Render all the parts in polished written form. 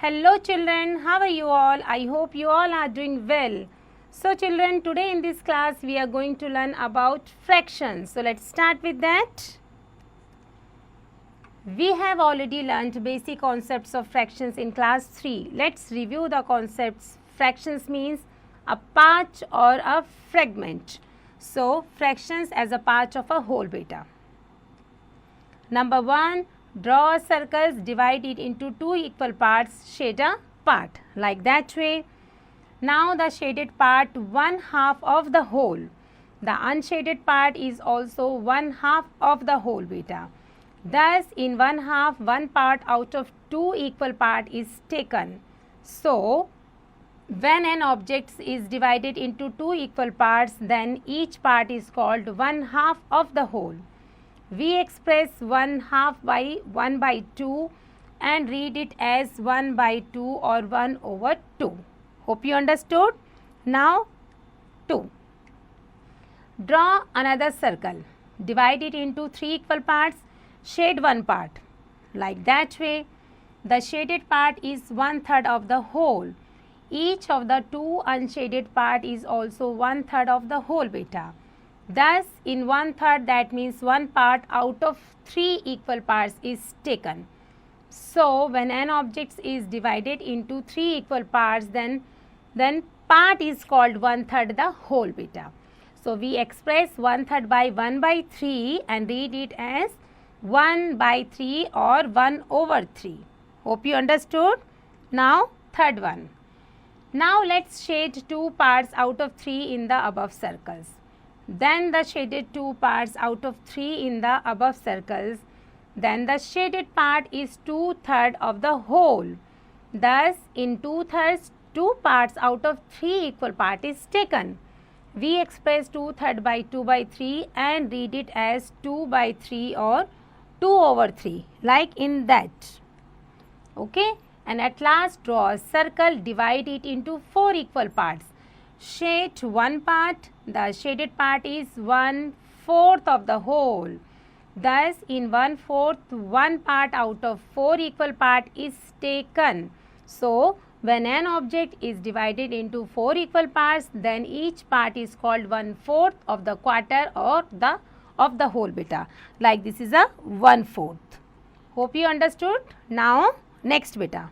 Hello children, how are you all? I hope you all are doing well. So children, today in this class we are going to learn about fractions. So let's start with that. We have already learned basic concepts of fractions in class 3. Let's review the concepts. Fractions means a part or a fragment. So fractions as a part of a whole beta. Number 1, draw circles, divide it into two equal parts, shade a part like that way. Now the shaded part one half of the whole. The unshaded part is also one half of the whole beta. Thus in one half, one part out of two equal part is taken. So when an object is divided into two equal parts, then each part is called one half of the whole. We express 1 half by 1 by 2 and read it as 1 by 2 or 1 over 2. Hope you understood. Now 2. Draw another circle. Divide it into 3 equal parts. Shade one part. Like that way. The shaded part is 1/3 of the whole. Each of the two unshaded part is also 1/3 of the whole beta. Thus, in 1/3, that means one part out of three equal parts is taken. So, when an object is divided into three equal parts, then part is called 1/3 the whole beta. So, we express 1/3 by 1 by 3 and read it as 1 by 3 or 1 over 3. Hope you understood. Now, third one. Now, let's shade two parts out of 3 in the above circles. Then the shaded two parts out of 3 in the above circles. Then the shaded part is 2/3 of the whole. Thus, in 2/3, two parts out of 3 equal part is taken. We express 2/3 by 2 by 3 and read it as 2 by 3 or 2 over 3 like in that. Okay. And at last draw a circle, divide it into 4 equal parts. Shade one part. The shaded part is 1/4 of the whole. Thus, in 1/4, one part out of 4 equal part is taken. So, when an object is divided into 4 equal parts, then each part is called 1/4 of the quarter or of the whole beta. Like this is a 1/4. Hope you understood. Now, next beta.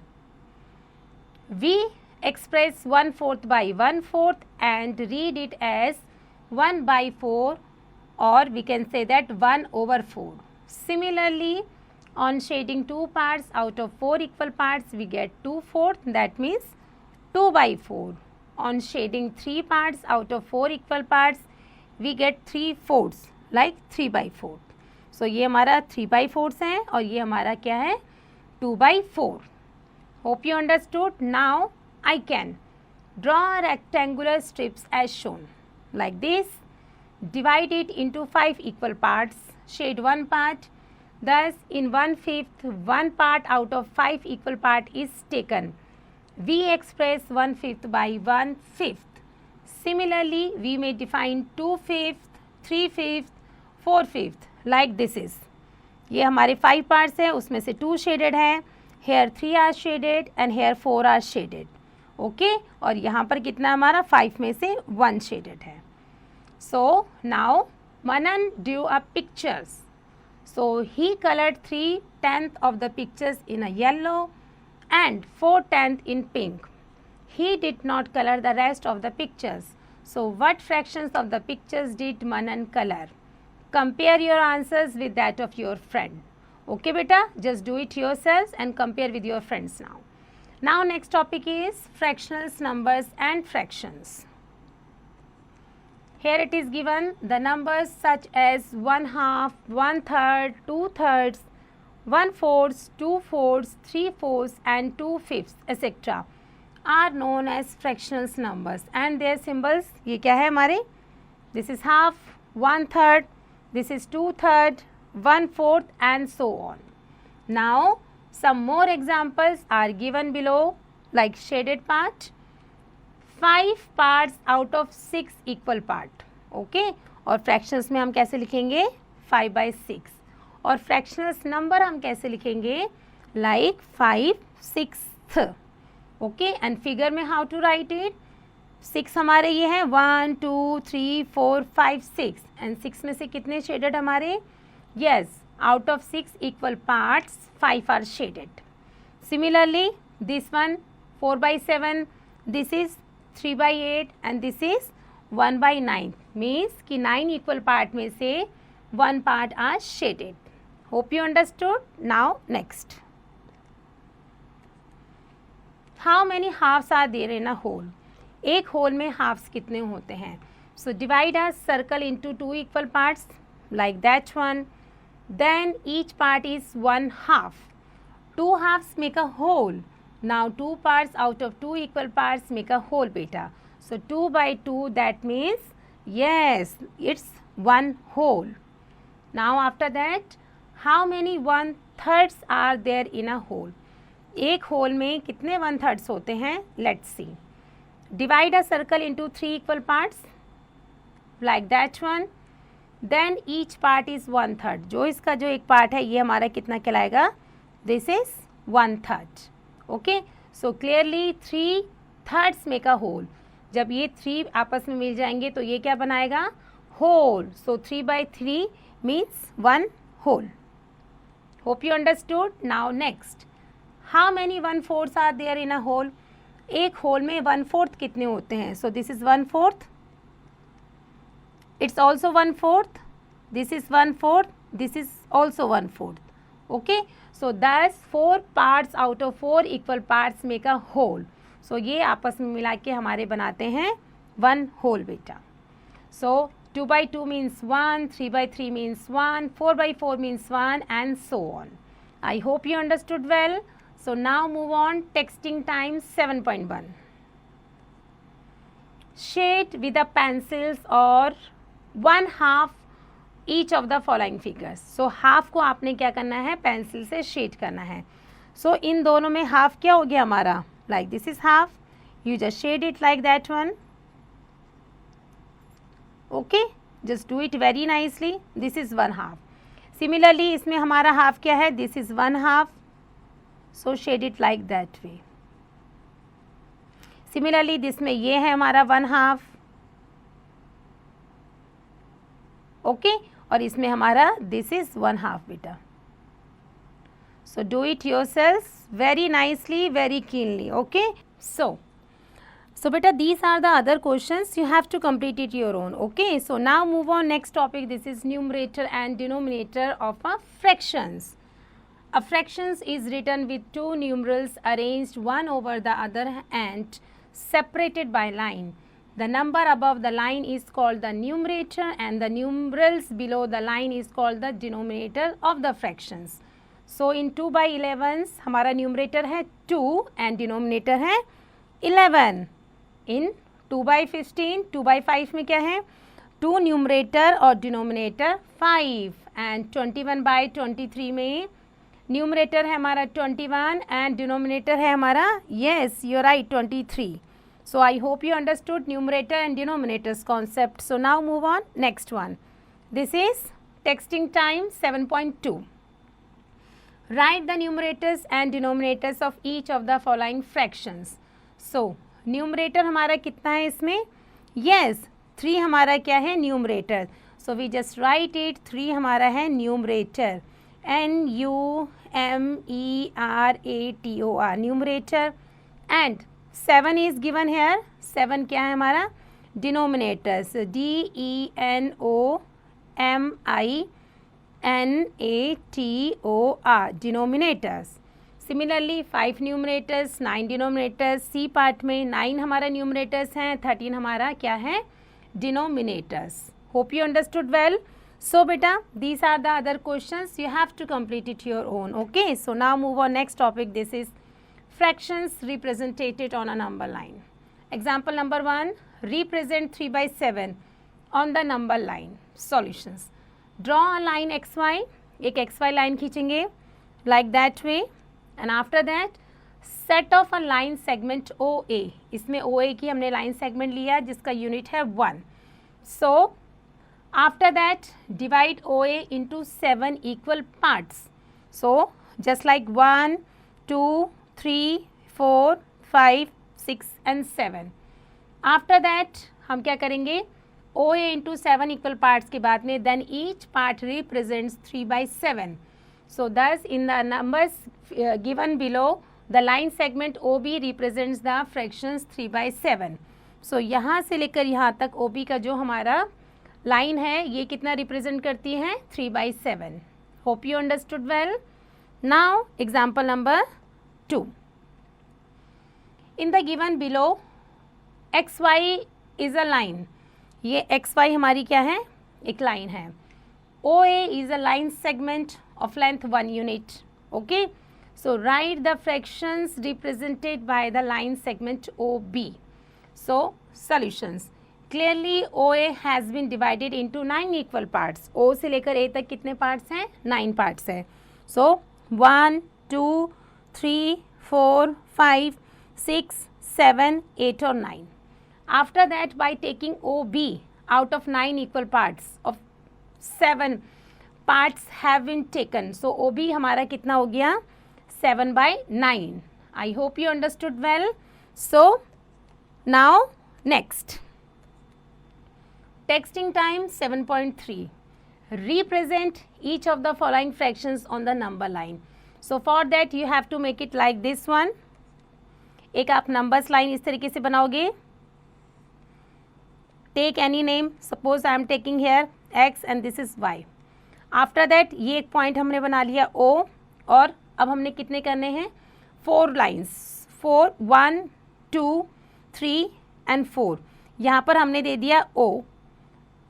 We express 1/4 by 1/4 and read it as 1 by 4 or we can say that 1 over 4. Similarly, on shading two parts out of 4 equal parts, we get 2/4, that means 2 by 4. On shading 3 parts out of 4 equal parts, we get 3/4 like 3 by 4. So, ये हमारा 3 by 4 है और ये हमारा क्या है 2 by 4. Hope you understood. Now, I can draw rectangular strips as shown like this. Divide it into 5 equal parts. Shade one part. Thus, in 1/5, one part out of 5 equal part is taken. We express 1/5 by 1/5. Similarly, we may define 2/5, 3/5, 4/5 like this is. ये हमारे 5 parts है, उसमें से 2 shaded है. Here 3 are shaded and here 4 are shaded. Okay? और यहाँ पर कितना हमारा 5 में से 1 shaded है. So, now Manan drew up pictures. So, he colored 3/10 of the pictures in a yellow and 4/10 in pink. He did not color the rest of the pictures. So, what fractions of the pictures did Manan color? Compare your answers with that of your friend. Okay, beta, just do it yourselves and compare with your friends now. Now, next topic is fractionals, numbers and fractions. Here it is given the numbers such as 1/2, 1/3, 2/3, 1/4, 2/4, 3/4 and 2/5 etc. are known as fractionals numbers and their symbols ये क्या है हमारे? This is half, 1/3, this is 2/3, 1/4 and so on. Now, some more examples are given below like shaded part. 5 parts out of 6 equal part. Okay? और fractions में हम कैसे लिखेंगे 5 by 6 और fractionals number हम कैसे लिखेंगे like 5, 6, ओके, एंड फिगर में हाउ टू राइट इट, 6 हमारे ये हैं 1 2 3 4 5 6 एंड 6 में से कितने शेडेड हमारे, yes, out of 6 equal parts 5 are shaded. Similarly this one 4 by 7, this is 3 by 8 and this is 1 by 9 means कि 9 equal part में से 1 part are shaded. Hope you understood. Now next, how many halves are there in a whole? एक whole में halves कितने होते हैं? So divide a circle into 2 equal parts like that one. Then each part is 1 half. 2 halves make a whole. Now 2 parts out of 2 equal parts make a whole beta. So 2 by 2, that means yes, it's 1 whole. Now after that, how many 1/3 are there in a whole? एक whole में कितने 1/3 होते हैं? Let's see. Divide a circle into 3 equal parts like that one. Then each part is 1/3. जो इसका जो एक part है ये हमारा कितना कहलाएगा, this is 1/3. Okay, so clearly 3/3 make a whole. जब ये 3 आपस में मिल जाएंगे तो ये क्या बनाएगा, whole. So 3 by 3 means 1 whole. Hope you understood. Now next, how many 1/4 are there in a whole? एक होल में 1/4 कितने होते हैं? So this is 1/4. It's also 1/4. This is 1/4. This is also 1/4. Okay. So thus 4 parts out of 4 equal parts make a whole. So ये आपस में मिला के हमारे बनाते हैं 1 whole बेटा. So 2 by 2 means 1, 3 by 3 means 1, 4 by 4 means 1 and so on. I hope you understood well. So now move on, texting time 7.1. Shade with the pencils or 1/2 each of the following figures. So half को आपने क्या करना है, pencil से shade करना है. So इन दोनों में हाफ क्या हो गया हमारा, like this is half, you just shade it like that one. Okay, just do it very nicely. This is 1/2. Similarly इसमें हमारा हाफ क्या है, this is 1/2. So shade it like that way. Similarly this में ये है हमारा 1/2. Okay, और इसमें हमारा दिस इज 1/2 बेटा. So do it yourself very nicely, very keenly. Okay, so बेटा these are the other questions, you have to complete it your own. Okay, so now move on next topic. This is numerator and denominator of a fractions. A fractions is written with 2 numerals arranged one over the other and separated by line. The number above the line is called the numerator and the numerals below the line is called the denominator of the fractions. So in 2 by 11 हमारा numerator है 2 and denominator है 11. In 2 by 15, 2 by 5 में क्या है, 2 numerator और denominator 5 and 21 by 23 में numerator है हमारा 21 and denominator है हमारा, yes you're right, 23. So I hope you understood numerator and denominators concept. So now move on next one. This is texting time 7.2. Write the numerators and denominators of each of the following fractions. So numerator हमारा कितना है इसमें, yes 3 हमारा क्या है, numerator. So we just write it, 3 हमारा है numerator, numerator, numerator. And 7 is given here. 7 क्या है हमारा, denominators, denominator, denominators. Similarly 5 numerators, 9 denominators. C part में 9 हमारा numerators हैं, 13 हमारा क्या है, denominators. Hope you understood well. So beta, these are the other questions, you have to complete it your own. Okay, so now move on next topic. This is fractions represented on a number line. Example number 1, represent 3 by 7 on the number line. Solutions. Draw a line xy, एक xy line खींचेंगे like that way, and after that set off a line segment OA. इसमें OA की हमने line segment लिया जिसका unit है 1. So after that divide OA into 7 equal parts. So just like 1, 2, 3, 4, 5, 6 and 7. After that हम क्या करेंगे, OA into 7 equal parts के बाद में then each part represents 3 by 7. So thus in the numbers given below the line segment OB represents the fractions 3 by 7. So यहाँ से लेकर यहाँ तक OB का जो हमारा लाइन है ये कितना रिप्रेजेंट करती है, 3 by 7. Hope you understood well. Now example number 2. In the given below XY is a line. ये XY हमारी क्या है, एक लाइन है. OA is a line segment of length 1 unit. Okay. So write the fractions represented by the line segment OB. So solutions. Clearly OA has been divided into 9 equal parts. O से लेकर A तक कितने parts हैं, 9 parts है. So 1, 2, 3, 4, 5, 6, 7, 8 और 9. After that by taking OB out of 9 equal parts of 7 parts have been taken. So OB हमारा कितना हो गया, 7 by 9. I hope you understood well. So now next. Texting time 7.3. Represent each of the following fractions on the number line. So for that you have to make it like this one. एक आप numbers line इस तरीके से बनाओगे. Take any name. Suppose I am taking here X and this is Y. After that ये एक point हमने बना लिया O और अब हमने कितने करने हैं, 4 lines. 4, 1, 2, 3 and 4. यहाँ पर हमने दे दिया O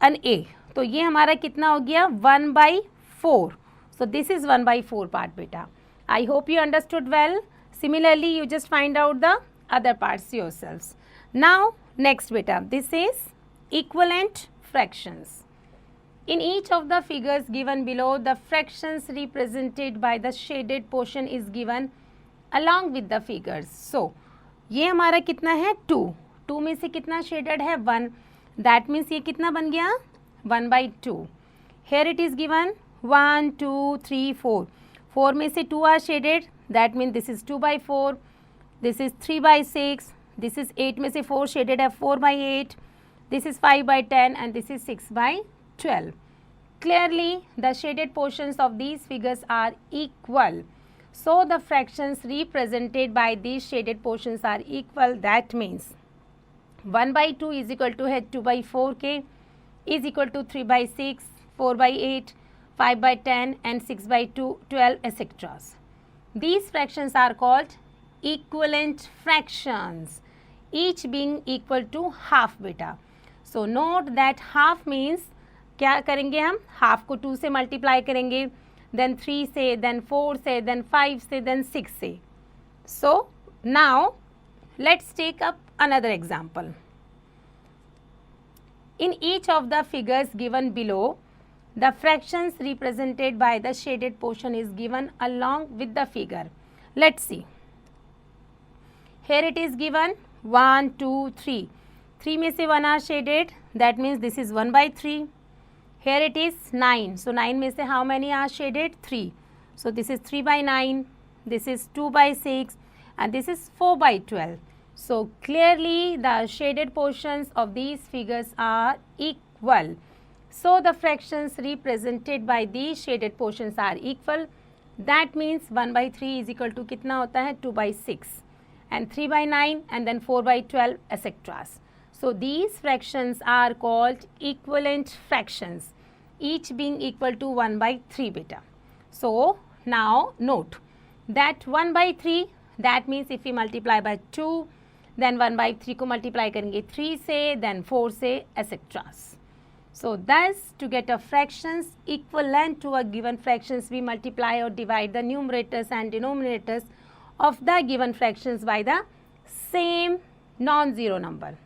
and A. तो ये हमारा कितना हो गया, 1 by 4. So this is 1 by 4 part बेटा. I hope you understood well. Similarly you just find out the other parts yourselves. Now next बेटा, this is equivalent fractions. In each of the figures given below, the fractions represented by the shaded portion is given along with the figures. So ये हमारा कितना है, 2. 2 में से कितना shaded है, 1. That means ये कितना बन गया, 1 by 2. Here it is given 1, 2, 3, 4. 4 में से 2 are shaded. That means this is 2 by 4. This is 3 by 6. This is 8 में से 4 shaded है, 4 by 8. This is 5 by 10 and this is 6 by 12. Clearly the shaded portions of these figures are equal. So the fractions represented by these shaded portions are equal. That means 1 by 2 is equal to 2 by 4 k is equal to 3 by 6, 4 by 8, 5 by 10 and 6 by 2, 12 etc. These fractions are called equivalent fractions, each being equal to half beta. So note that half means क्या करेंगे हम, half को 2 से multiply करेंगे, then 3 से, then 4 से, then 5 से, then 6 से. So now let's take up another example. In each of the figures given below, the fractions represented by the shaded portion is given along with the figure. Let's see. Here it is given 1, 2, 3. 3 में से 1 are shaded. That means this is 1 by 3. Here it is 9. So 9 में से how many are shaded? 3. So this is 3 by 9. This is 2 by 6. And this is 4 by 12. So clearly the shaded portions of these figures are equal. So the fractions represented by these shaded portions are equal. That means 1 by 3 is equal to कितना होता है, 2 by 6 and 3 by 9 and then 4 by 12 etc. So these fractions are called equivalent fractions, each being equal to 1 by 3 beta. So now note that 1 by 3, that means if we multiply by 2, then 1 by 3 को multiply करेंगे 3 से, then 4 से etc. So thus to get a fractions equivalent to a given fractions, we multiply or divide the numerators and denominators of the given fractions by the same non-zero number.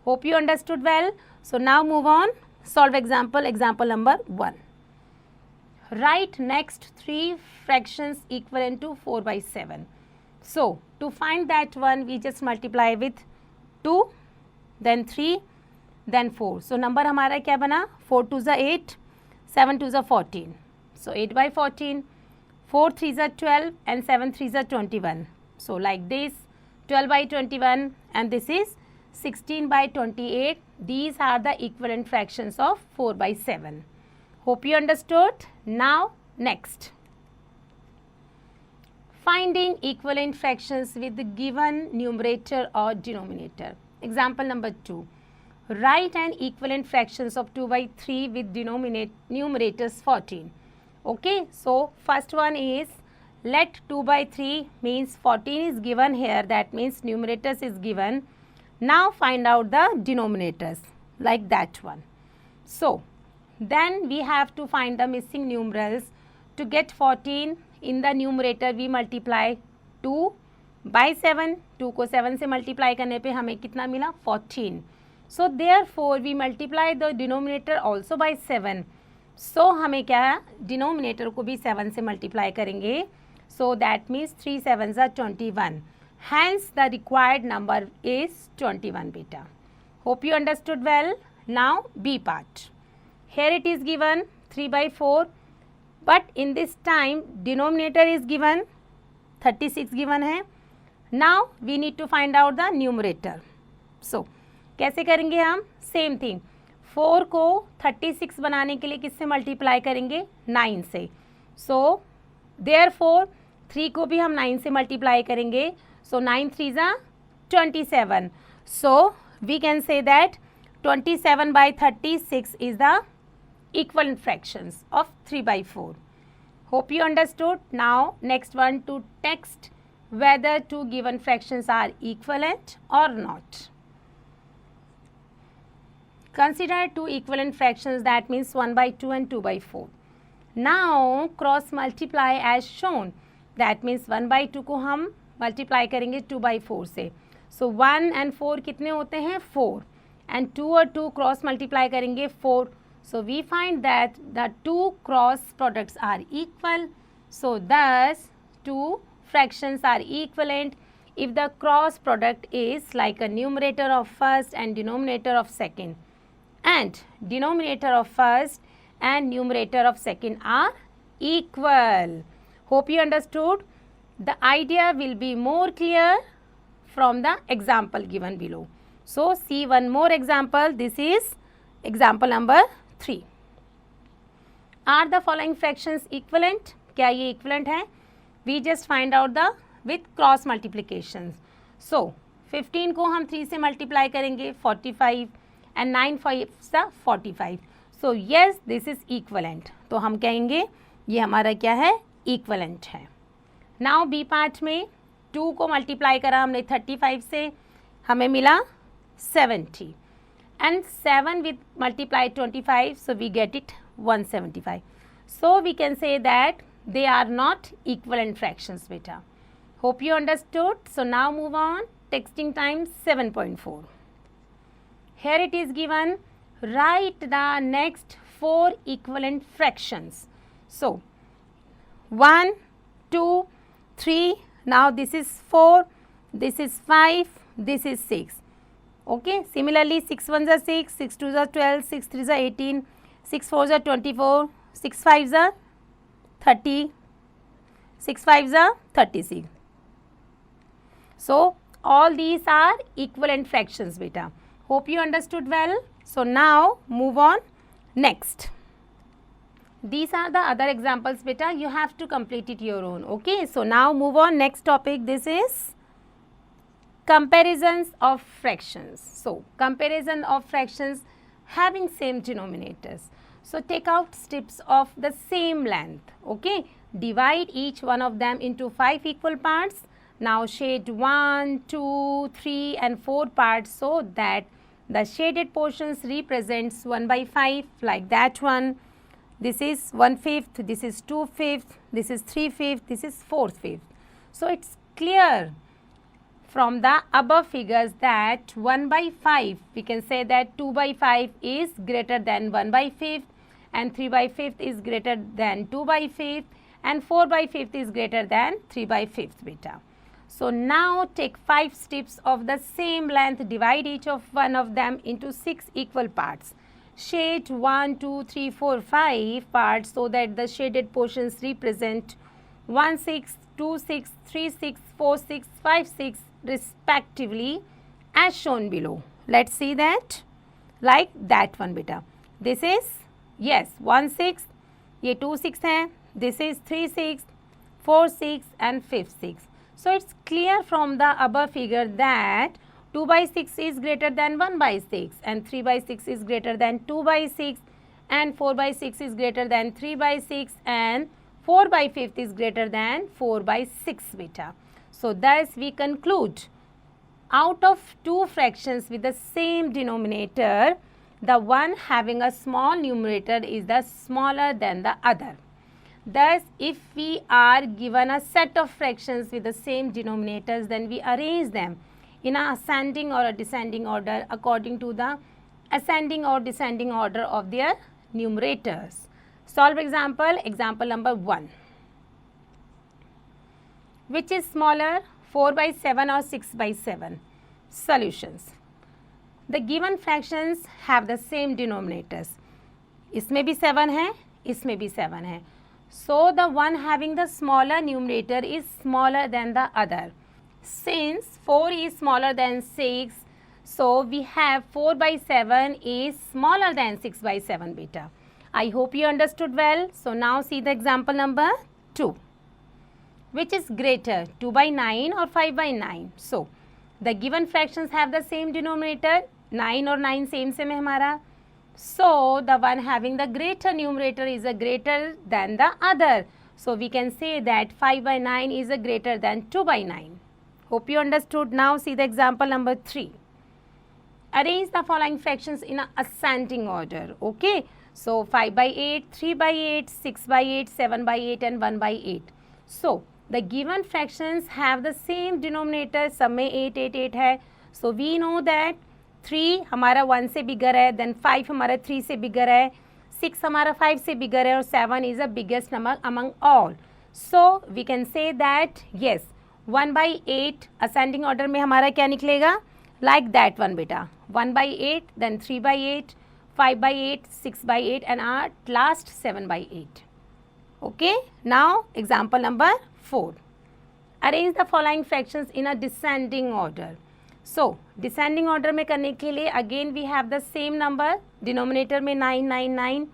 Hope you understood well. So now move on, solve example number 1. Write next 3 fractions equivalent to 4 by 7. So to find that one, we just multiply with 2, then 3, then 4. So number हमारा क्या बना, 4 2 is 8, 7 2 is 14. So 8 by 14, 4 3 is 12 and 7 3 is 21. So like this 12 by 21 and this is 16 by 28. These are the equivalent fractions of 4 by 7. Hope you understood. Now next. Finding equivalent fractions with the given numerator or denominator. Example number 2. Write an equivalent fractions of 2 by 3 with numerators 14. Okay, so first one is, let 2 by 3 means 14 is given here, that means numerators is given. Now find out the denominators like that one. So then we have to find the missing numerals. To get 14 in the numerator we multiply 2 by 7. 2 को 7 से multiply करने पे हमें कितना मिला 14. So therefore we multiply the denominator also by 7. So हमें क्या है, denominator को भी 7 से multiply करेंगे. So that means 3 7s are 21. Hence the required number is 21 beta. Hope you understood well. Now B part. Here it is given 3 by 4. But in this time denominator is given 36 given है. Now we need to find out the numerator. So कैसे करेंगे हम, same thing 4 को 36 बनाने के लिए किससे multiply करेंगे 9 से. सो देयरफॉर 3 को भी हम 9 से मल्टीप्लाई करेंगे. So 9 3s are 27. So we can say that 27 by 36 is the equivalent fractions of 3 by 4. Hope you understood. Now next one, to text whether two given fractions are equivalent or not. Consider two equivalent fractions, that means 1 by 2 and 2 by 4. Now cross multiply as shown, that means 1 by 2 को हम multiply करेंगे 2 by 4 से. So 1 and 4 कितने होते हैं 4, and 2 और 2 cross multiply करेंगे 4. So we find that the two cross products are equal. So thus two fractions are equivalent if the cross product is like a numerator of first and denominator of second, and denominator of first and numerator of second are equal. Hope you understood. The idea will be more clear from the example given below. So see one more example. This is example number 3. Are the following fractions equivalent? क्या ये equivalent है? We just find out the with cross multiplications. So 15 को हम 3 से multiply करेंगे 45 and 9 5s are 45. So yes, this is equivalent. तो हम कहेंगे ये हमारा क्या है, equivalent है. Now B part में 2 को multiply करा हमने 35 से, हमें मिला 70. And 7 with multiply 25, so we get it 175. So we can say that they are not equivalent fractions, beta. Hope you understood. So now move on. Texting time 7.4. Here it is given. Write the next 4 equivalent fractions. So 1, 2, 3. Now this is 4. This is 5. This is 6. Okay. Similarly, 6 1s are 6, 6 2s are 12, 6 3s are 18, 6 4s are 24, 6 5s are 30, 6 5s are 36. So all these are equivalent fractions, beta. Hope you understood well. So now move on next. These are the other examples, beta. You have to complete it your own. Okay. So now move on next topic. This is comparisons of fractions. So comparison of fractions having same denominators. So take out strips of the same length. Okay. Divide each one of them into 5 equal parts. Now shade 1, 2, 3 and 4 parts so that the shaded portions represents 1 by 5 like that one. This is 1/5, this is 2/5, this is 3/5, this is 4/5. So it's clear from the above figures that 1 by 5, we can say that 2 by 5 is greater than 1 by 5 and 3 by 5 is greater than 2 by 5 and 4 by 5 is greater than 3 by 5 beta. So now take 5 strips of the same length, divide each of one of them into 6 equal parts. Shade 1, 2, 3, 4, 5 parts so that the shaded portions represent 1 6, 2 6, 3 6, 4 6, 5 6 respectively as shown below. Let's see that. Like that one beta. This is yes 1 6, ये 2 6 है. This is 3 6, 4 6 and 5 6. So it's clear from the above figure that 2 by 6 is greater than 1 by 6 and 3 by 6 is greater than 2 by 6 and 4 by 6 is greater than 3 by 6 and 4 by 5 is greater than 4 by 6 beta. So thus we conclude, out of two fractions with the same denominator, the one having a small numerator is the smaller than the other. Thus, if we are given a set of fractions with the same denominators, then we arrange them in a ascending or a descending order according to the ascending or descending order of their numerators. Solve example number 1. Which is smaller, 4 by 7 or 6 by 7? Solutions. The given fractions have the same denominators. इसमें भी 7 है, इसमें भी 7 है. So the one having the smaller numerator is smaller than the other. Since 4 is smaller than 6, so we have 4 by 7 is smaller than 6 by 7 beta. I hope you understood well. So now see the example number 2. Which is greater, 2 by 9 or 5 by 9? So the given fractions have the same denominator, 9 और 9 same है हमारा. So the one having the greater numerator is a greater than the other. So we can say that 5 by 9 is a greater than 2 by 9. Hope you understood. Now see the example number 3. Arrange the following fractions in a ascending order. Okay. So 5 by 8, 3 by 8, 6 by 8, 7 by 8 and 1 by 8. So the given fractions have the same denominator. सब में 8, 8, 8 है. So we know that 3 हमारा 1 से bigger है, then 5 हमारा 3 से bigger है, 6 हमारा 5 से bigger है और 7 is the biggest number among all. So we can say that yes, 1 by 8 ascending order में हमारा क्या निकलेगा? Like that one बेटा. 1 by 8, then 3 by 8, 5 by 8, 6 by 8 and at last 7 by 8. Okay. Now example number 4. Arrange the following fractions in a descending order. So descending order में करने के लिए again we have the same number, denominator में 9, 9, 9.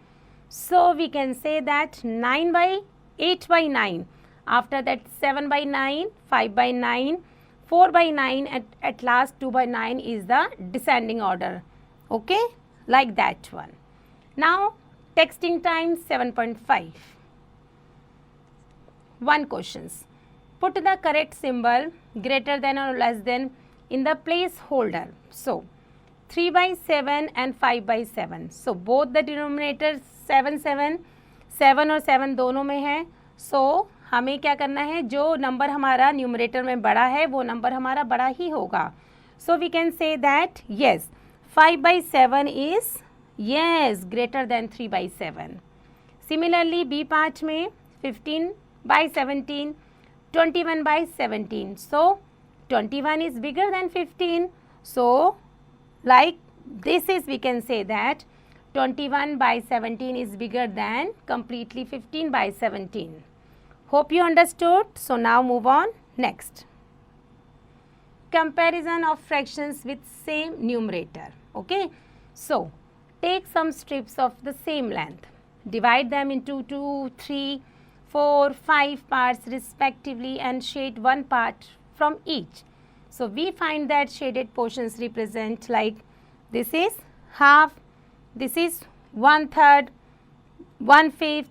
So we can say that 9 by 8 by 9. After that 7 by 9, 5 by 9, 4 by 9 at last 2 by 9 is the descending order. Okay, like that one. Now texting time 7.5. One questions. Put the correct symbol greater than or less than in the placeholder. So 3 by 7 and 5 by 7. So both the denominators 7 7 7 और 7 दोनों में है. So हमें क्या करना है, जो number हमारा न्यूमरेटर में बड़ा है वो नंबर हमारा बड़ा ही होगा. So we can say that yes, 5 by 7 is yes greater than 3 by 7. Similarly B part में 15 by 17, 21 by 17. So 21 is bigger than 15. So like this is, we can say that 21 by 17 is bigger than completely 15 by 17. Hope you understood. So now move on. Next. Comparison of fractions with same numerator. Okay. So take some strips of the same length. Divide them into 2, 3, 4, 5 parts respectively and shade one part from each. So we find that shaded portions represent like this is half, this is 1/3, 1/5,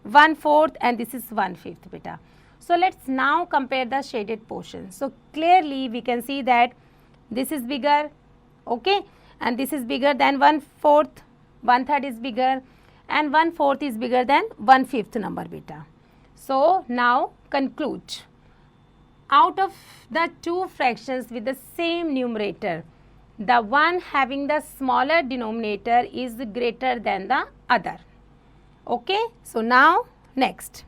1/4 and this is 1/5 beta. So let's now compare the shaded portions. So clearly we can see that this is bigger, okay, and this is bigger than 1/4, 1/3 is bigger and 1/4 is bigger than 1/5 number beta. So now conclude. Out of the two fractions with the same numerator, the one having the smaller denominator is greater than the other. Okay, so now next.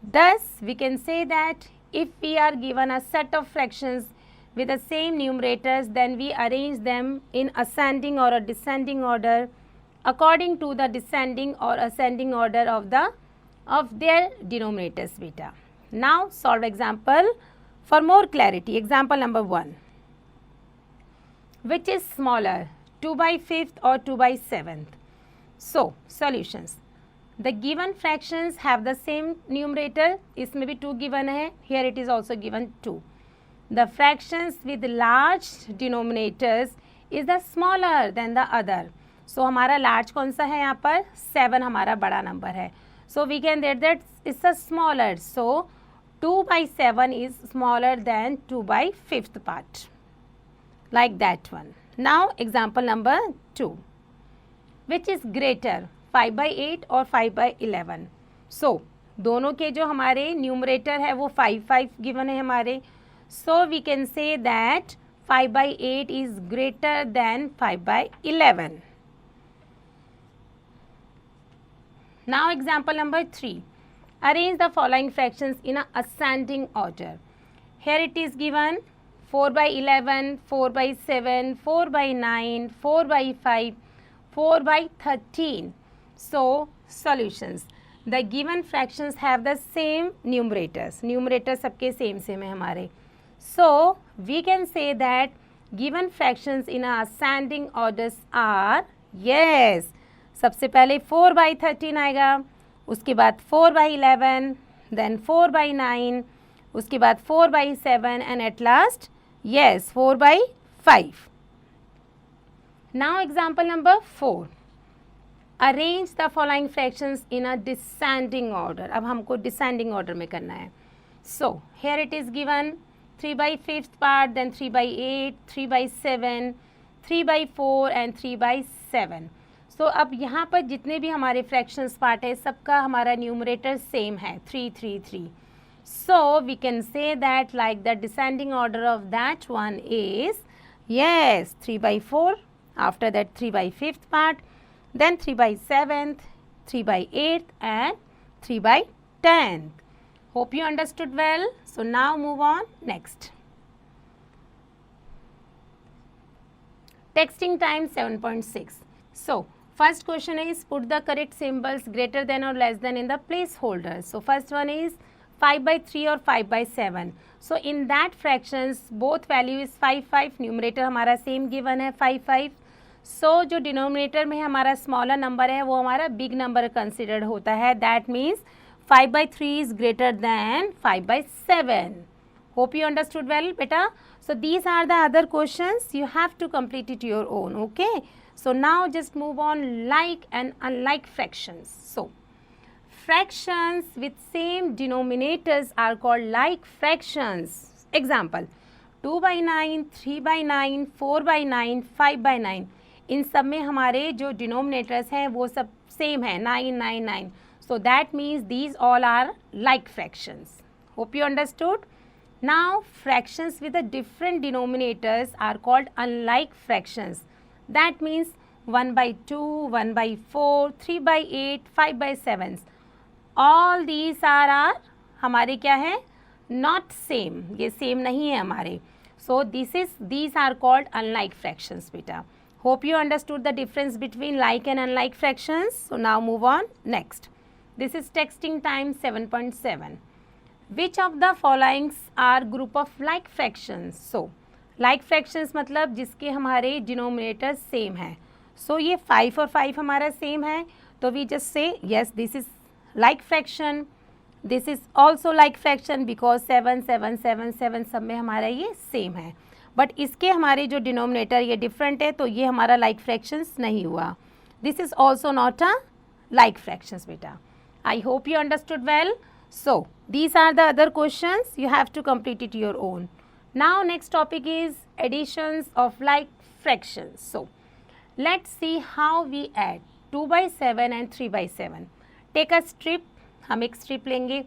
Thus we can say that if we are given a set of fractions with the same numerators, then we arrange them in ascending or a descending order according to the descending or ascending order of the of their denominators beta. Now solve example for more clarity. Example number 1. Which is smaller, 2 by 5th or 2 by 7th? So solutions. The given fractions have the same numerator. इसमें भी 2 given है. Here it is also given 2. The fractions with large denominators is the smaller than the other. So हमारा large कौन सा है यहाँ पर? 7 हमारा बड़ा नंबर है. So we can get that it's a smaller. So 2 by 7 is smaller than 2 by 5th part. Like that one. Now example number 2. Which is greater, 5 by 8 or 5 by 11? So दोनों के जो हमारे न्यूमरेटर है वो 5 given है हमारे. So we can say that 5 by 8 is greater than 5 by 11. Now example number 3. Arrange the following fractions in a ascending order. Here it is given 4 by 11, 4 by 7, 4 by 9, 4 by 5, 4 by 13. So solutions. The given fractions have the same numerators. Numerators सबके same है हमारे. So we can say that given fractions in a ascending orders are, yes, सबसे पहले 4 by 13 आएगा, उसके बाद 4 by 11, then 4 by 9, उसके बाद 4 by 7 and at last, yes, 4 by 5. Now example number 4. Arrange the following fractions in a descending order. अब हमको descending order में करना है. So here it is given 3 by 5th part, then 3 by 8, 3 by 7, 3 by 4 and 3 by 7. So अब यहाँ पर जितने भी हमारे fractions part है सबका हमारा numerator same है 3 3 3. So we can say that like the descending order of that one is, yes, 3 by 4, after that 3 by 5th part, then 3 by 7th, 3 by 8th and 3 by 10th. Hope you understood well. So now move on next. Texting time 7.6. So first question is put the correct symbols greater than or less than in the placeholders. So first one is 5 by 3 or 5 by 7. So in that fractions both value is 5 5. Numerator हमारा same given है 5 5. So जो denominator में हमारा smaller number है वो हमारा big number considered होता है. That means 5 by 3 is greater than 5 by 7. Hope you understood well, beta. So these are the other questions. You have to complete it your own. Okay. So now just move on like and unlike fractions. So fractions with same denominators are called like fractions. Example 2 by 9, 3 by 9, 4 by 9, 5 by 9. इन सब में हमारे जो denominators हैं वो सब same है 9 9 9. So that means these all are like fractions. Hope you understood. Now fractions with the different denominators are called unlike fractions. That means 1 by 2, 1 by 4, 3 by 8, 5 by 7. All these are हमारे क्या है? Not same. ये same नहीं है हमारे. So these are called unlike fractions, beta. Hope you understood the difference between like and unlike fractions. So now move on next. This is texting time 7.7. Which of the followings are group of like fractions? So like fractions मतलब जिसके हमारे denominator same है. So ये 5 और 5 हमारा same है. तो we just say yes, this is like fraction. This is also like fraction because 7 7 7 7 सब में हमारा ये same है. But इसके हमारे जो denominator ये different है तो ये हमारा like fractions नहीं हुआ. This is also not a like fractions, beta. I hope you understood well. So these are the other questions. You have to complete it your own. Now next topic is additions of like fractions. So let's see how we add 2 by 7 and 3 by 7. Take a strip. हम एक strip लेंगे.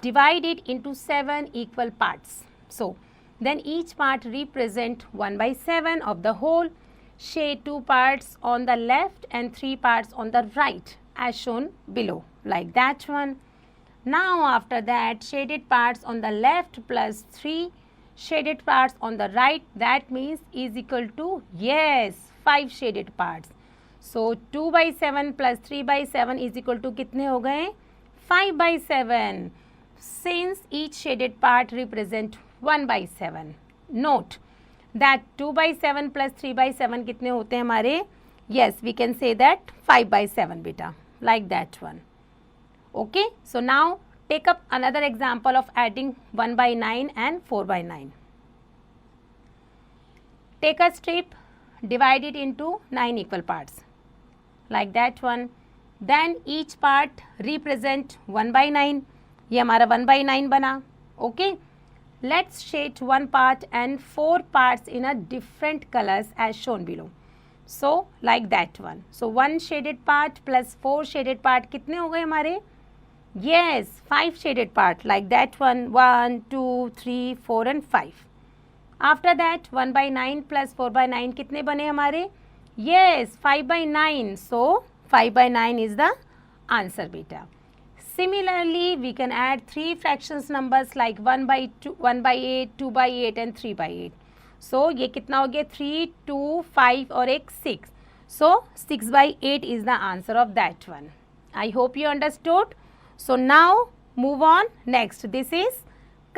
Divide it into 7 equal parts. So then each part represent 1 by 7 of the whole. Shade 2 parts on the left and 3 parts on the right as shown below. Like that one. Now after that shaded parts on the left plus 3 shaded parts on the right, that means is equal to, yes, 5 shaded parts. So 2 by 7 plus 3 by 7 is equal to कितने हो गए? 5/7 since each shaded part represent 1/7. Note that 2/7 plus 3/7 कितने होते हैं हमारे? Yes, we can say that 5/7 beta, like that one. Okay, so now take up another example of adding 1/9 and 4/9. Take a strip, divide it into 9 equal parts, like that one. Then each part represent 1/9. ये हमारा 1/9 बना. Okay, let's shade one part and 4 parts in a different colors as shown below. So like that one. So 1 shaded part plus 4 shaded part कितने हो गए हमारे? Yes, 5 shaded part, like that one. 1, 2, 3, 4 and 5. After that 1/9 plus 4/9 कितने बने हमारे? Yes, 5/9. So 5/9 is the answer beta. Similarly, we can add 3 fractions numbers like 1/2, 1/8, 2/8 and 3/8. So ये कितना हो गया? 3, 2, 5 और एक 6. So 6/8 is the answer of that one. I hope you understood. So now move on. Next, this is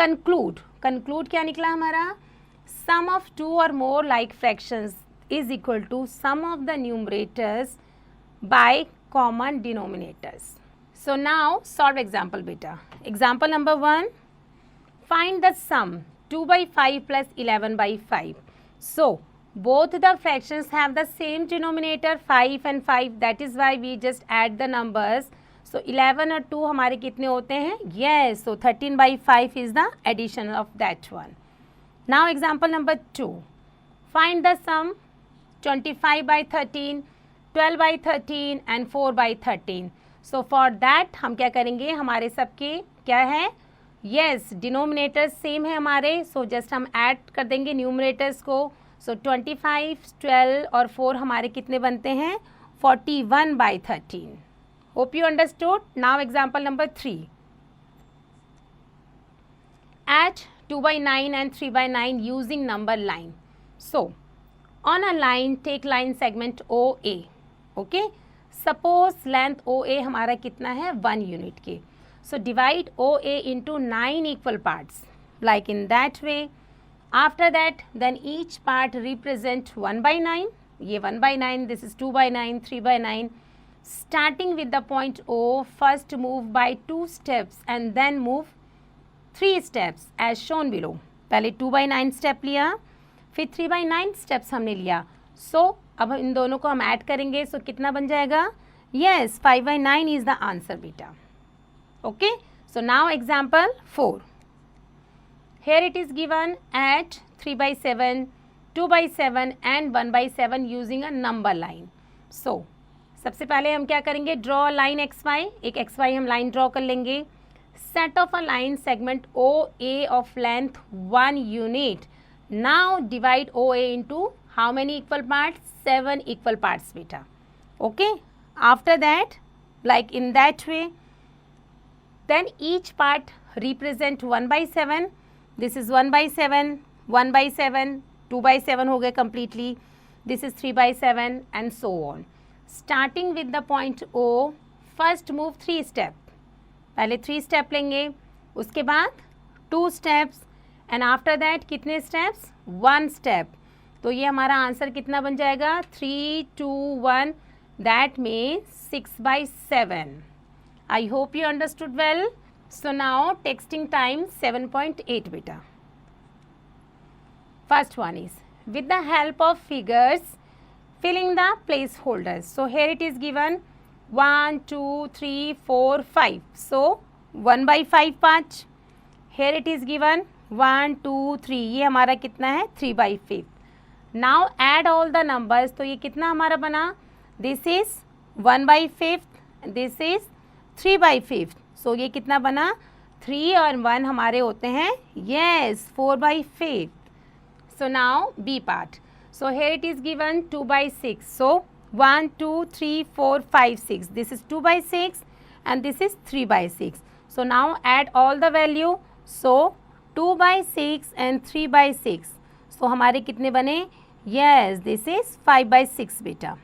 conclude. Conclude क्या निकला हमारा? Sum of 2 or more like fractions is equal to sum of the numerators by common denominators. So now solve example beta. Example number 1. Find the sum 2/5 plus 11/5. So both the fractions have the same denominator 5 and 5. That is why we just add the numbers. So 11 और 2 हमारे कितने होते हैं? Yes, so 13/5 is the addition of that one. Now example number 2. Find the sum 25/13, 12/13 and 4/13. So for that हम क्या करेंगे? हमारे सबके क्या है? Yes, denominators सेम है हमारे. So just हम ऐड कर देंगे न्यूमरेटर्स को. So 25, 12 और 4 हमारे कितने बनते हैं? 41/13. Hope you understood. Now example number 3. Add 2/9 and 3/9 using number line. So on a line, take line segment OA. Okay. Suppose length OA हमारा कितना है? 1 unit के. So divide OA into 9 equal parts, like in that way. After that, then each part represent 1/9. ये 1/9. This is 2/9, 3/9. Starting with the point O, first move by 2 steps and then move 3 steps as shown below. पहले 2/9 step लिया, फिर 3/9 steps हमने लिया. So अब इन दोनों को हम ऐड करेंगे. So कितना बन जाएगा? Yes, 5/9 is the answer beta. Okay. So now example 4. Here it is given at 3/7, 2/7 and 1/7 using a number line. So सबसे पहले हम क्या करेंगे? Draw line XY. एक XY हम लाइन ड्रॉ कर लेंगे. Set of a line segment OA of length 1 unit. Now divide OA into how many equal parts? 7 equal parts beta. Okay. After that, like in that way, then each part represent 1/7. This is 1/7, 1/7, 2/7 हो गए completely. This is 3/7 and so on. Starting with the point O, first move 3 step. पहले 3 step लेंगे, उसके बाद 2 steps and after that कितने steps? 1 step. तो ये हमारा आंसर कितना बन जाएगा? 3, 2, 1. That means 6/7. I hope you understood well. So now texting time 7.8 beta. First one is with the help of figures filling the placeholders. So here it is given 1, 2, 3, 4, 5. So 1/5 part. Here it is given 1, 2, 3. ये हमारा कितना है? 3/5. Now add all the numbers. तो ये कितना हमारा बना? This is 1/5. This is 3/5. So ये कितना बना? 3 और 1 हमारे होते हैं yes 4/5. So now B part. So here it is given 2/6. So 1, 2, 3, 4, 5, 6. This is 2/6 and this is 3/6. So now add all the value. So 2/6 and 3/6. So हमारे कितने बने? Yes, this is 5/6 beta.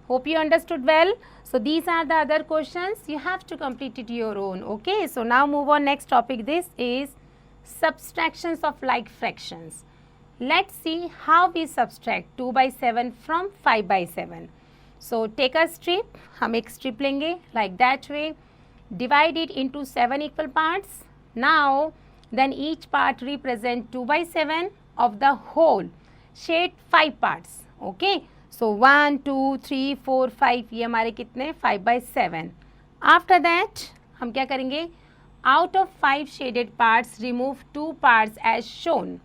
Hope you understood well. So these are the other questions. You have to complete it your own. Okay. So now move on next topic. This is subtractions of like fractions. Let's see how we subtract 2 by 7 from 5 by 7. So take a strip. हम एक strip लेंगे like that way. Divide it into 7 equal parts. Now then each part represent 2 by 7 of the whole. Shade 5 parts. Okay. So 1, 2, 3, 4, 5 ये हमारे कितने 5 by 7. After that हम क्या करेंगे out of 5 shaded parts remove 2 parts as shown.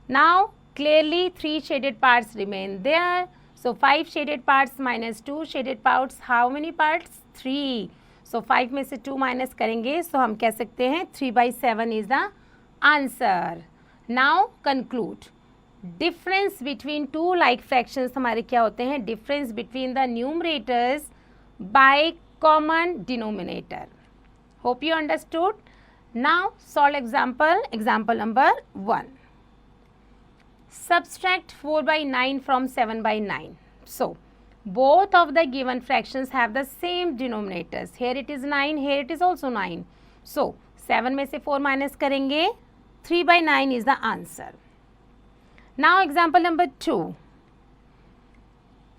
Now clearly 3 shaded parts remain there. So 5 shaded parts minus 2 shaded parts, how many parts? 3. So 5 में से 2 minus करेंगे so हम कह सकते हैं 3 by 7 is the answer. Now conclude. Difference between two like fractions हमारे क्या होते हैं? Difference between the numerators by common denominator. Hope you understood. Now solve example. Example number 1. Subtract 4 by 9 from 7 by 9. So both of the given fractions have the same denominators. Here it is 9, here it is also 9. So 7 में से 4 minus करेंगे 3 by 9 is the answer. Now example number 2.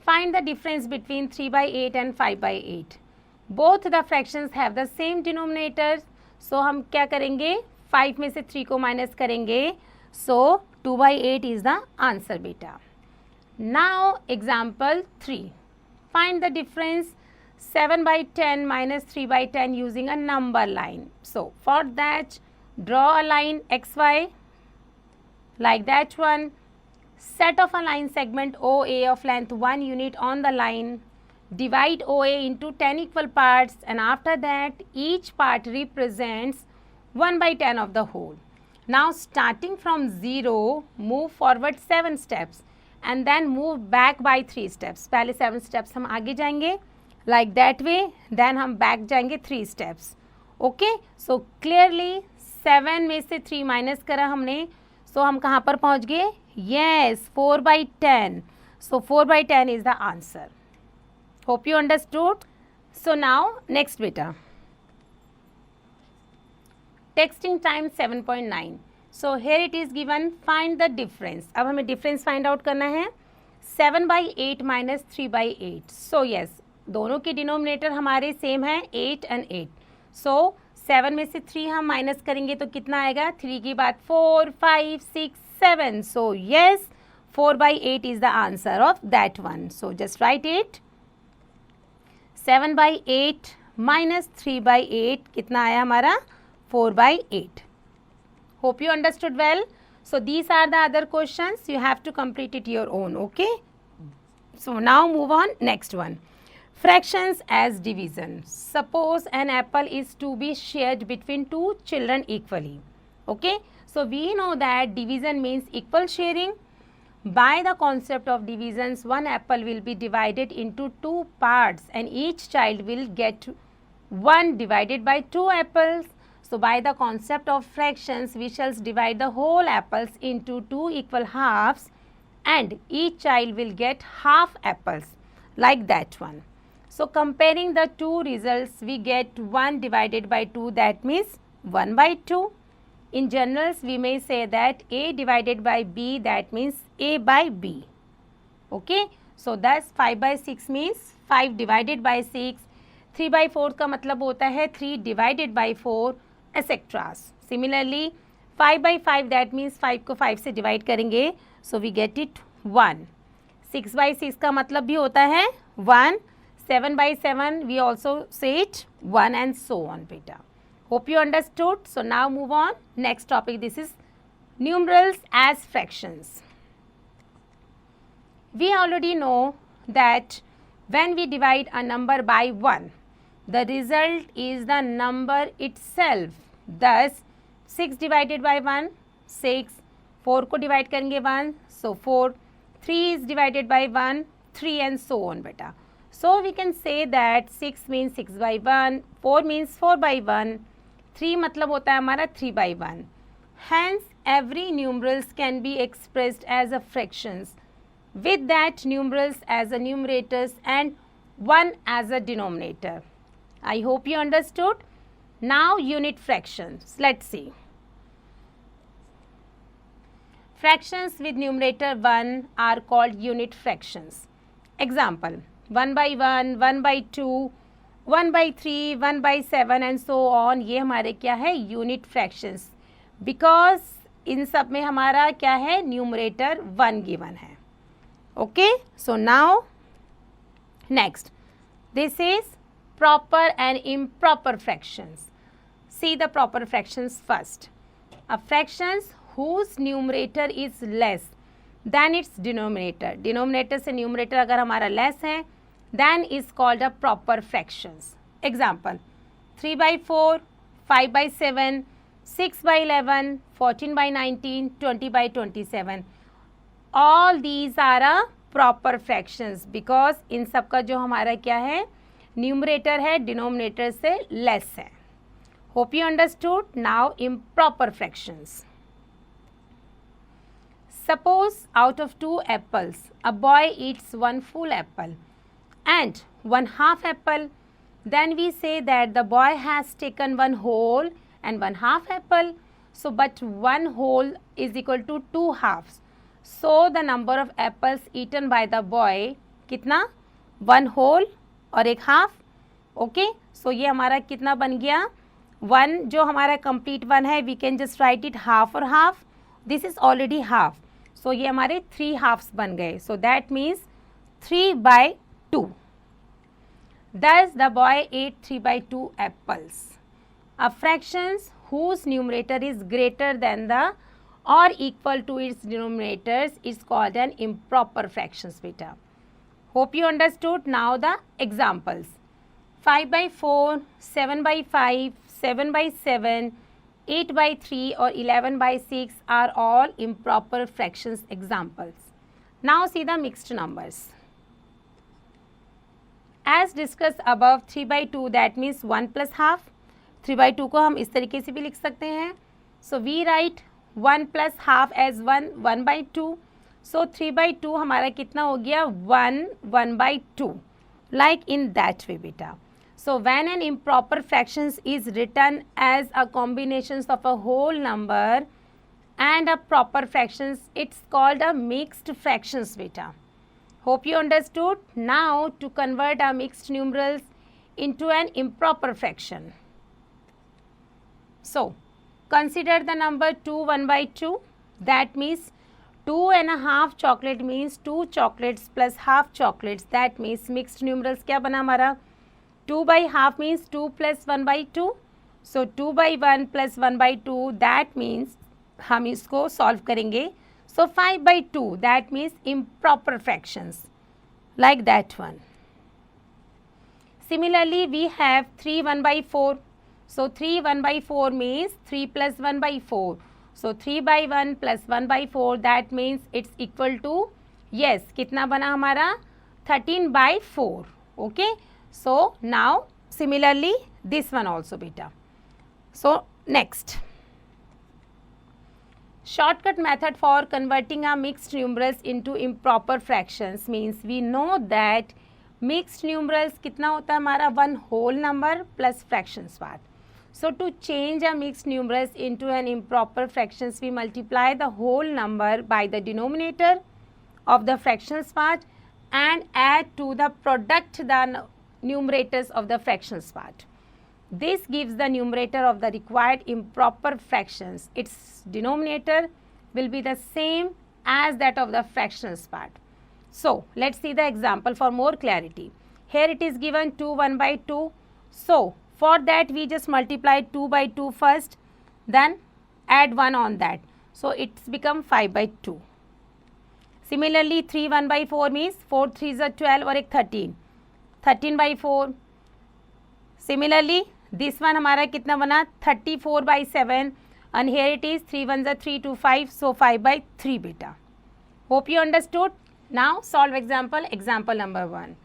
Find the difference between 3 by 8 and 5 by 8. Both the fractions have the same denominators. So हम क्या करेंगे 5 में से 3 को minus करेंगे. So 2 by 8 is the answer beta. Now example 3. Find the difference 7 by 10 minus 3 by 10 using a number line. So for that draw a line XY like that one. Set of a line segment OA of length 1 unit on the line. Divide OA into 10 equal parts and after that each part represents 1 by 10 of the whole. Now starting from 0 move forward 7 steps and then move back by 3 steps. पहले 7 steps हम आगे जाएंगे like that way, then हम back जाएंगे 3 steps. Okay, so clearly 7 में से 3 minus करा हमने, so हम कहाँ पर पहुँच गए? Yes, 4 by 10. So 4 by 10 is the answer. Hope you understood. So now next beta. Texting time 7.9. So here it is given find the difference. अब हमें difference find out करना है 7 by 8 minus 3 by 8. So yes, दोनों के denominator हमारे same है 8 and 8. So 7 में से 3 हम minus करेंगे तो कितना आएगा 3 के बाद 4, 5, 6, 7. So yes, 4 by 8 is the answer of that one. So just write it. 7 by 8 minus 3 by 8 कितना आया हमारा 4 by 8. Hope you understood well. So these are the other questions. You have to complete it your own. Okay. So now move on next one. Fractions as division. Suppose an apple is to be shared between two children equally. Okay. So we know that division means equal sharing. By the concept of divisions, one apple will be divided into 2 parts and each child will get 1 divided by 2 apples. So by the concept of fractions, we shall divide the whole apples into 2 equal halves and each child will get half apples like that one. So comparing the two results, we get 1 divided by 2, that means 1 by 2. In generals, we may say that A divided by B, that means A by B. Okay. So thus 5 by 6 means 5 divided by 6. 3 by 4 का मतलब होता है 3 divided by 4, etc. Similarly 5 by 5, that means 5 को 5 से divide करेंगे. So we get it 1. 6 by 6 का मतलब भी होता है 1. 7 by 7 we also say it 1 and so on beta. Hope you understood. So now move on. Next topic, this is numerals as fractions. We already know that when we divide a number by 1, the result is the number itself. Thus 6 divided by 1, 6. 4 को divide करेंगे 1, so 4. 3 is divided by 1, 3 and so on beta. So we can say that 6 means 6 by 1, 4 means 4 by 1. 3 मतलब होता है हमारा 3 by 1. Hence, every numerals can be expressed as a fractions. With that numerals as a numerators and 1 as a denominator. I hope you understood. Now unit fractions. Let's see. Fractions with numerator 1 are called unit fractions. Example, 1 by 1, 1 by 2, 1 by 3, 1 by 7 and so on. ये हमारे क्या है? Unit fractions. Because इन सब में हमारा क्या है? Numerator 1 given है. Okay, so now next, this is proper and improper fractions. See the proper fractions first. A fractions whose numerator is less than its denominator. Denominator से numerator अगर हमारा less है, then is called a proper fractions. Example, 3 by 4, 5 by 7, 6 by 11, 14 by 19, 20 by 27. All these are a proper fractions because इन सब का जो हमारा क्या है? Numerator है, denominator से less है. Hope you understood. Now improper fractions. Suppose out of 2 apples, a boy eats 1 full apple and 1 half apple. Then we say that the boy has taken 1 whole and 1 half apple. So, but 1 whole is equal to 2 halves. So, the number of apples eaten by the boy कितना? 1 whole और 1 half. Okay. So, ये हमारा कितना बन गया? 1 जो हमारा complete 1 है, we can just write it half or half. This is already half. So, ये हमारे 3 halves बन गए. So, that means 3 by 2. Thus, the boy ate 3 by 2 apples. A fractions whose numerator is greater than the or equal to its denominators is called an improper fractions, beta. Hope you understood. Now the examples. 5 by 4, 7 by 5, 7 by 7, 8 by 3 or 11 by 6 are all improper fractions examples. Now see the mixed numbers. As discussed above, 3 by 2 that means 1 plus half. 3 by 2 को हम इस तरीके से भी लिख सकते हैं. So we write 1 plus half as 1 by 2. So 3 by 2 हमारा कितना हो गया? 1 by 2. Like in that way, beta. So when an improper fractions is written as a combination of a whole number and a proper fractions, it's called a mixed fractions, beta. Hope you understood. Now to convert our mixed numerals into an improper fraction. So consider the number 2 1 by 2. That means 2.5 chocolate means 2 chocolates plus half chocolates. That means mixed numerals क्या बना हमारा? 2 by half means 2 plus 1 by 2. So 2 by 1 plus 1 by 2. That means हम इसको solve करेंगे. So 5 by 2. That means improper fractions. Like that one. Similarly, we have 3 1 by 4. So 3 1 by 4 means 3 plus 1 by 4. So 3 by 1 plus 1 by 4. That means it's equal to, yes, कितना बना हमारा? 13 by 4. Okay. So now similarly this one also, beta. So next, shortcut method for converting our mixed numerals into improper fractions means we know that mixed numerals कितना होता है हमारा? 1 whole number plus fractions part. So to change a mixed numerals into an improper fractions, we multiply the whole number by the denominator of the fractions part and add to the product the numerators of the fractions part. This gives the numerator of the required improper fractions. Its denominator will be the same as that of the fractions part. So let's see the example for more clarity. Here it is given 2 1 by 2. So for that we just multiply 2 by 2 first, then add 1 on that. So it's become 5 by 2. Similarly 3 1 by 4 means 4 3s are 12 और एक 13. 13 by 4. Similarly this one हमारा कितना बना? 34 by 7 and here it is 3 1s are 3 2 5. So 5 by 3, beta. Hope you understood. Now solve example. Example number 1.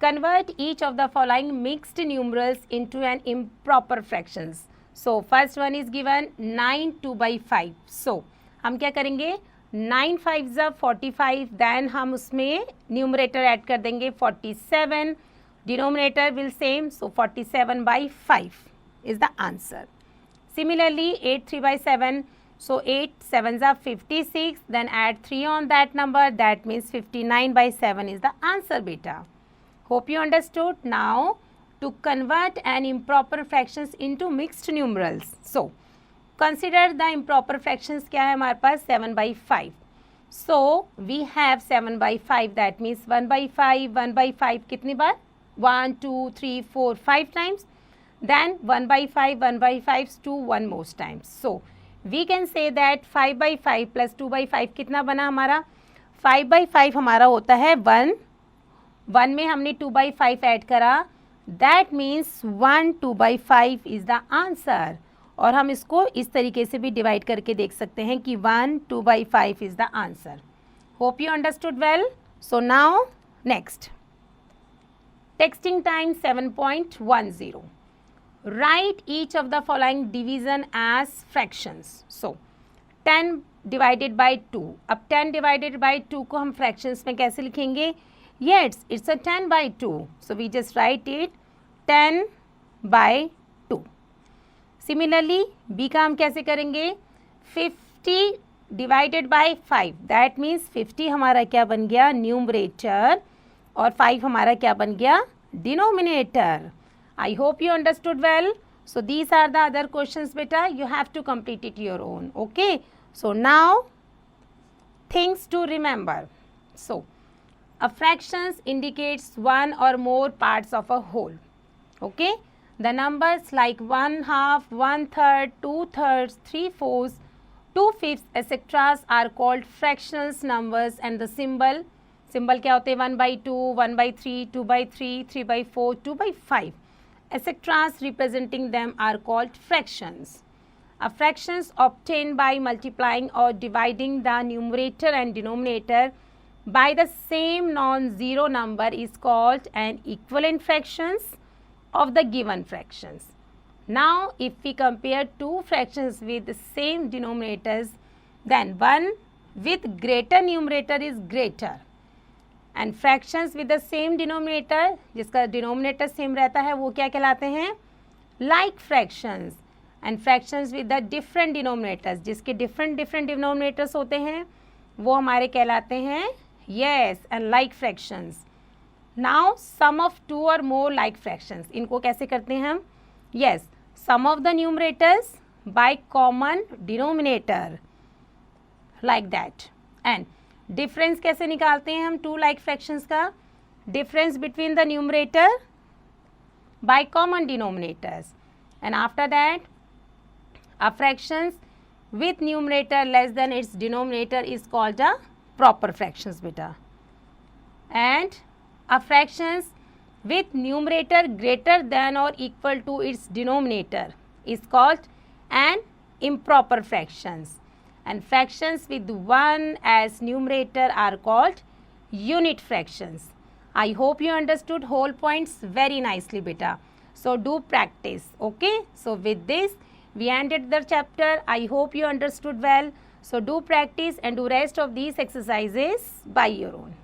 Convert each of the following mixed numerals into an improper fractions. So first one is given 9 2 by 5. So हम क्या करेंगे? 9 5s are 45. Then हम उसमें numerator add कर देंगे 47. denominator will same, so 47 by 5 is the answer. Similarly, 8 3 by 7, so 8 7s are 56, then add 3 on that number, that means 59 by 7 is the answer beta. Hope you understood. Now to convert an improper fractions into mixed numerals. So consider the improper fractions क्या है हमारे पास 7 by 5. So we have 7 by 5, that means 1 by 5, 1 by 5 कितनी बार 1 2 3 4 5 times. Then 1 by 5, 1 by 5 2 1 most times. So we can say that 5 by 5 plus 2 by 5 कितना बना हमारा 5 by 5 हमारा होता है 1. 1 में हमने 2 by 5 ऐड करा, that means 1 2 by 5 is the answer. और हम इसको इस तरीके से भी डिवाइड करके देख सकते हैं कि 1 2 by 5 is the answer. Hope you understood well. So now next, texting time 7.10. Write each of the following division as fractions. So 10 divided by 2. अब 10 divided by 2 को हम fractions में कैसे लिखेंगे? Yes, it's a 10 by 2. So we just write it 10 by 2. Similarly, B का हम कैसे करेंगे? 50 divided by 5. That means 50 हमारा क्या बन गया? न्यूमरेटर, और 5 हमारा क्या बन गया? Denominator. I hope you understood well. So these are the other questions beta. You have to complete it your own. Okay. So now things to remember. So a fractions indicates one or more parts of a whole. Okay. The numbers like 1/2, 1/3, 2/3, 3/4, 2/5 etc. are called fractional numbers, and the symbol क्या होते हैं 1/2, 1/3, 2/3, 3/4, 2/5 etc. representing them are called fractions. A fractions obtained by multiplying or dividing the numerator and denominator by the same non-zero number is called an equivalent fractions of the given fractions. Now if we compare two fractions with the same denominators, then one with greater numerator is greater, and fractions with the same denominator, जिसका denominator same रहता है, वो क्या कहलाते हैं? Like fractions. And fractions with the different denominators, जिसके different denominators होते हैं, वो हमारे कहलाते हैं yes and like fractions. Now sum of two or more like fractions, इनको कैसे करते हैं हम? Yes, sum of the numerators by common denominator, like that. And difference कैसे निकालते हैं हम टू लाइक फ्रैक्शंस का? Difference between the numerator by common denominators, and after that a fractions with numerator less than its denominator is called a proper fractions बेटा, and a fractions with numerator greater than और equal to its denominator is called an improper fractions. And fractions with 1 as numerator are called unit fractions. I hope you understood whole points very nicely beta. So do practice. Okay. So with this we ended the chapter. I hope you understood well. So do practice and do rest of these exercises by your own.